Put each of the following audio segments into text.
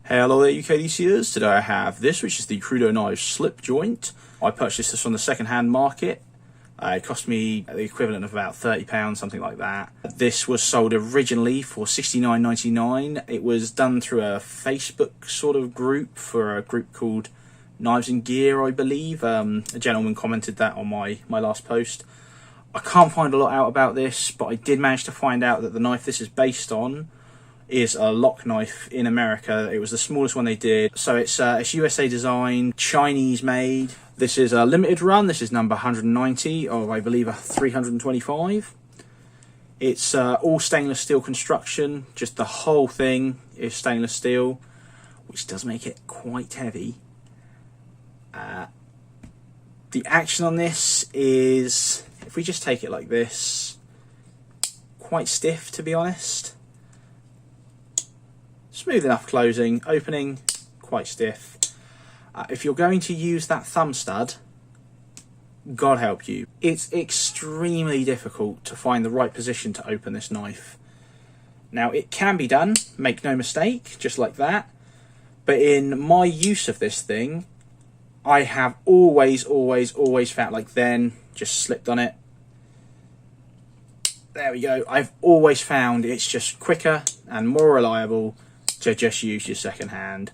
Hello there UKDCers, today I have this, which is the Krudo knife Slipjoint. I purchased this from the second-hand market. It cost me the equivalent of about £30, something like that. This was sold originally for $69.99. It was done through a Facebook sort of group for a group called Knives and Gear, I believe. A gentleman commented that on my last post. I can't find a lot out about this, but I did manage to find out that the knife this is based on is a lock knife in America. It was the smallest one they did. So it's USA designed, Chinese made. This is a limited run. This is number 190 of, I believe, a 325. It's all stainless steel construction. Just the whole thing is stainless steel, which does make it quite heavy. The action on this is, if we just take it like this, quite stiff, to be honest. Smooth enough closing, opening, quite stiff. If you're going to use that thumb stud, God help you. It's extremely difficult to find the right position to open this knife. Now, it can be done, make no mistake, just like that. But in my use of this thing, I have always found, like then, just slipped on it. There we go. I've always found it's just quicker and more reliable to just use your second hand.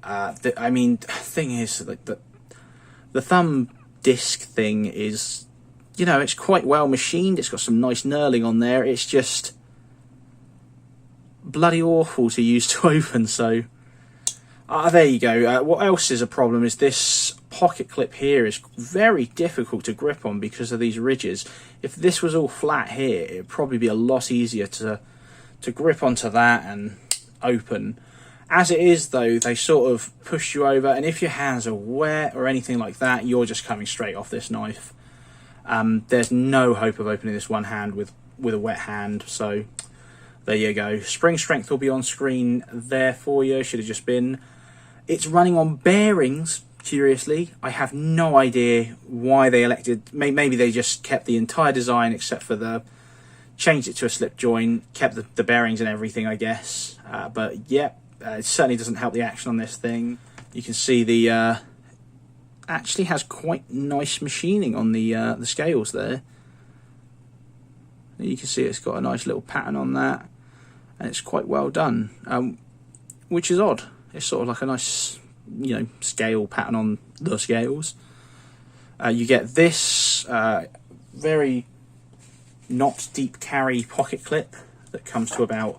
I mean, the thing is, like the thumb disc thing is, you know, it's quite well machined. It's got some nice knurling on there. It's just bloody awful to use to open. So there you go. What else is a problem is this pocket clip here is very difficult to grip on because of these ridges. If this was all flat here, it'd probably be a lot easier to grip onto that and open. As it is though, they sort of push you over, and if your hands are wet or anything like that, you're just coming straight off this knife. There's no hope of opening this one hand with a wet hand, so there you go. Spring strength will be on screen there for you, should have just been. It's running on bearings, curiously. I have no idea why they elected, maybe they just kept the entire design except for changed it to a slip joint, kept the bearings and everything, I guess. But yeah, it certainly doesn't help the action on this thing. You can see the actually has quite nice machining on the scales there. You can see it's got a nice little pattern on that, and it's quite well done, which is odd. It's sort of like a nice, you know, scale pattern on the scales. You get this very not deep carry pocket clip that comes to about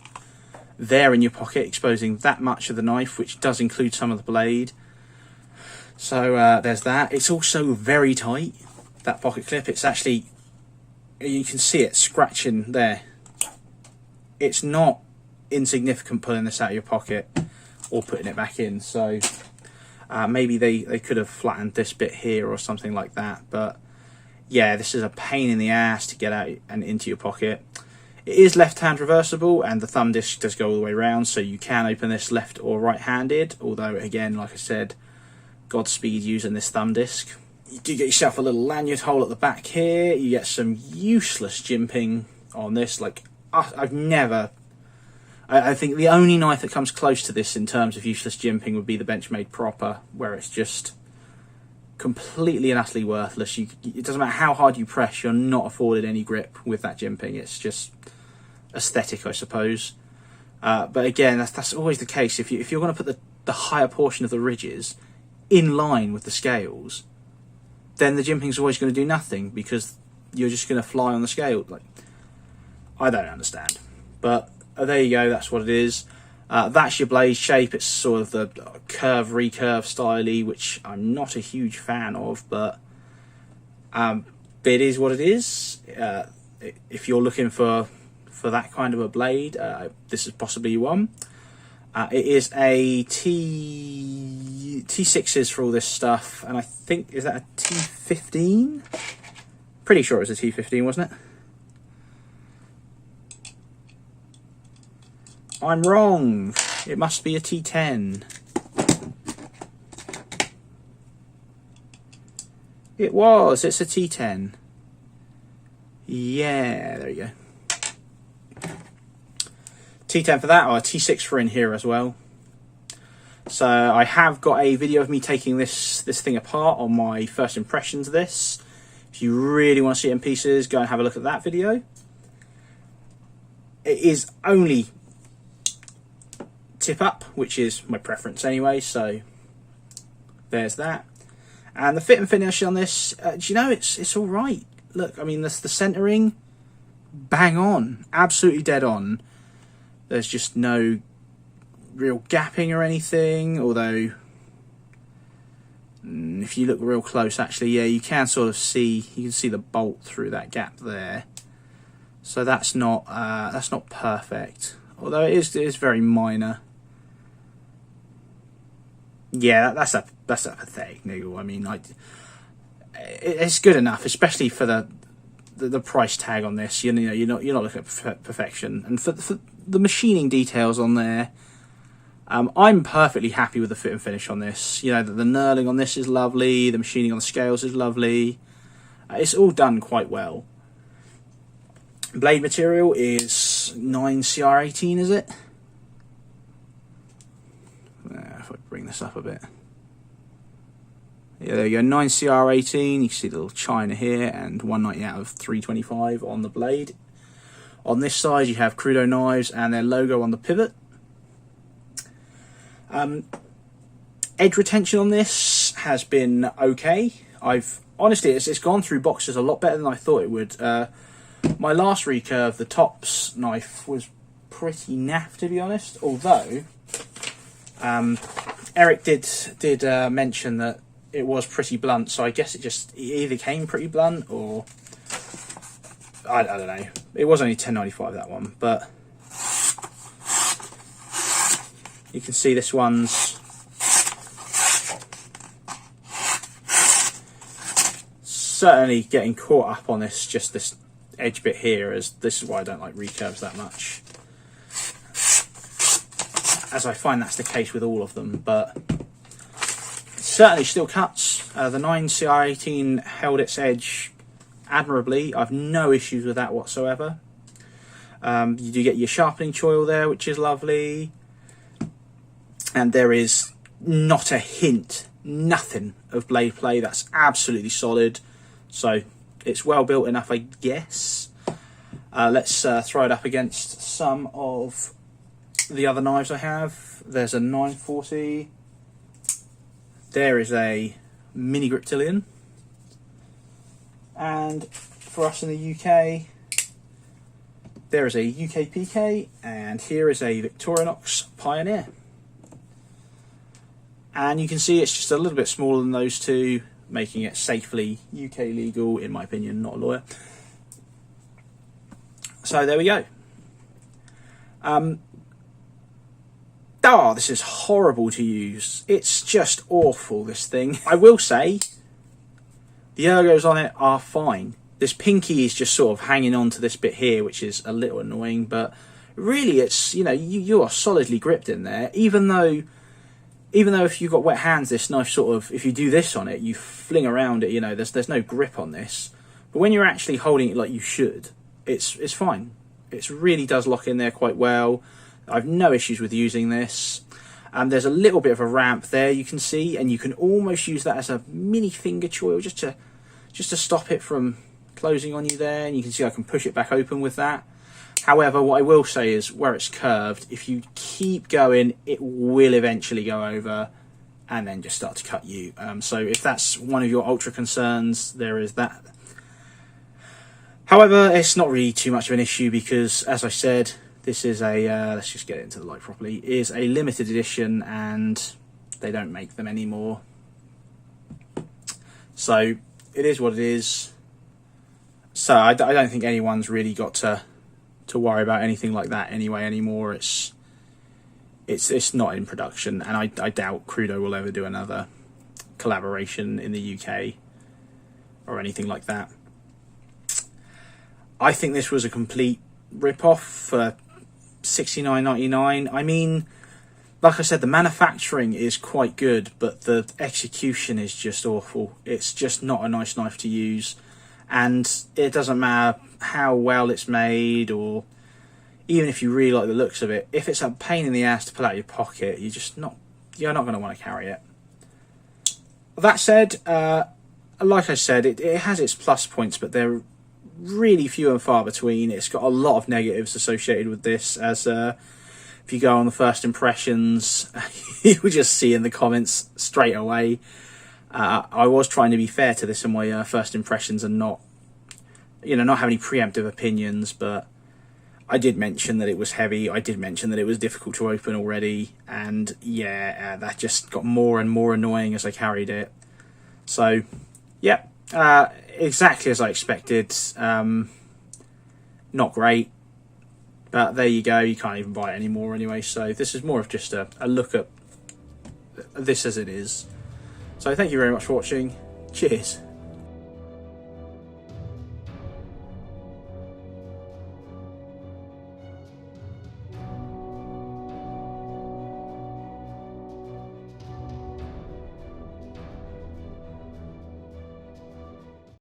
there in your pocket, exposing that much of the knife, which does include some of the blade. So there's that. It's also very tight, that pocket clip. It's actually, you can see it scratching there. It's not insignificant pulling this out of your pocket or putting it back in. So maybe they could have flattened this bit here or something like that. But yeah, this is a pain in the ass to get out and into your pocket. It is left-hand reversible, and the thumb disc does go all the way around, so you can open this left or right-handed. Although, again, like I said, Godspeed using this thumb disc. You do get yourself a little lanyard hole at the back here. You get some useless jimping on this. Like, I've never... I think the only knife that comes close to this in terms of useless jimping would be the Benchmade Proper, where it's just completely and utterly worthless. It doesn't matter how hard you press, you're not afforded any grip with that jimping. It's just aesthetic, I suppose. But again, that's always the case. If you're going to put the higher portion of the ridges in line with the scales, then the jimping's always going to do nothing because you're just going to fly on the scale. Like, I don't understand. But there you go, that's what it is. That's your blade shape. It's sort of the curve recurve style-y, which I'm not a huge fan of, but it is what it is. If you're looking for that kind of a blade, this is possibly one. It is a T6s for all this stuff, and I think, is that a T15? Pretty sure it was a T15, wasn't it? I'm wrong. It must be a T10. It was. It's a T10. Yeah, there you go. T10 for that, or a T6 for in here as well. So I have got a video of me taking this thing apart on my first impressions of this. If you really want to see it in pieces, go and have a look at that video. It is only tip up, which is my preference anyway, so there's that. And the fit and finish on this, do you know, it's all right. Look, I mean, the centering, bang on, absolutely dead on. There's just no real gapping or anything, although if you look real close, actually, yeah, you can sort of see, you can see the bolt through that gap there. So that's not perfect, although it is very minor. Yeah, that's a pathetic niggle. I mean, it's good enough, especially for the price tag on this. You know, you're not looking at perfection, and for the machining details on there, I'm perfectly happy with the fit and finish on this. You know, the knurling on this is lovely. The machining on the scales is lovely. It's all done quite well. Blade material is 9CR18, is it? If I bring this up a bit. Yeah, there you go, 9CR18. You can see the little china here, and 190 out of 325 on the blade. On this side, you have Krudo knives and their logo on the pivot. Edge retention on this has been okay. Honestly, it's gone through boxes a lot better than I thought it would. My last recurve, the Tops knife, was pretty naff, to be honest. Although Eric did mention that it was pretty blunt, so I guess it either came pretty blunt or I don't know. It was only 10.95 that one, but you can see this one's certainly getting caught up on this edge bit here, as this is why I don't like recurves that much, as I find that's the case with all of them, but it certainly still cuts. The 9CR18 held its edge admirably. I've no issues with that whatsoever. You do get your sharpening choil there, which is lovely, and there is not a hint, nothing of blade play. That's absolutely solid, so it's well built enough, I guess. Let's throw it up against some of the other knives I have. There's a 940. There is a mini Griptilian. And for us in the UK, there is a UK PK, and here is a Victorinox Pioneer. And you can see it's just a little bit smaller than those two, making it safely UK legal, in my opinion, not a lawyer. So there we go. This is horrible to use. It's just awful, this thing. I will say, the ergos on it are fine. This pinky is just sort of hanging on to this bit here, which is a little annoying, but really it's, you know, you are solidly gripped in there, even though if you've got wet hands, this knife sort of, if you do this on it, you fling around it, you know, there's no grip on this. But when you're actually holding it like you should, it's fine. It really does lock in there quite well. I've no issues with using this. There's a little bit of a ramp there, you can see, and you can almost use that as a mini finger choil just to stop it from closing on you there, and you can see I can push it back open with that. However, what I will say is, where it's curved, if you keep going, it will eventually go over and then just start to cut you. So if that's one of your ultra concerns, there is that. However, it's not really too much of an issue because, as I said, this is a, let's just get it into the light properly, is a limited edition and they don't make them anymore. So it is what it is. So I don't think anyone's really got to worry about anything like that anyway anymore. It's not in production, and I doubt Krudo will ever do another collaboration in the UK or anything like that. I think this was a complete rip-off for $69.99. I mean, like I said, the manufacturing is quite good, but the execution is just awful. It's just not a nice knife to use, and it doesn't matter how well it's made, or even if you really like the looks of it, if it's a pain in the ass to pull out your pocket, you're just not you're not going to want to carry it. That said, like I said, it has its plus points, but they're really few and far between. It's got a lot of negatives associated with this, as if you go on the first impressions, you'll just see in the comments straight away. I was trying to be fair to this in my first impressions and not have any preemptive opinions, but I did mention that it was heavy. I did mention that it was difficult to open already, and yeah, that just got more and more annoying as I carried it. So, yeah, exactly as I expected. Not great, but there you go. You can't even buy it anymore anyway. So this is more of just a look at this as it is. So thank you very much for watching. Cheers.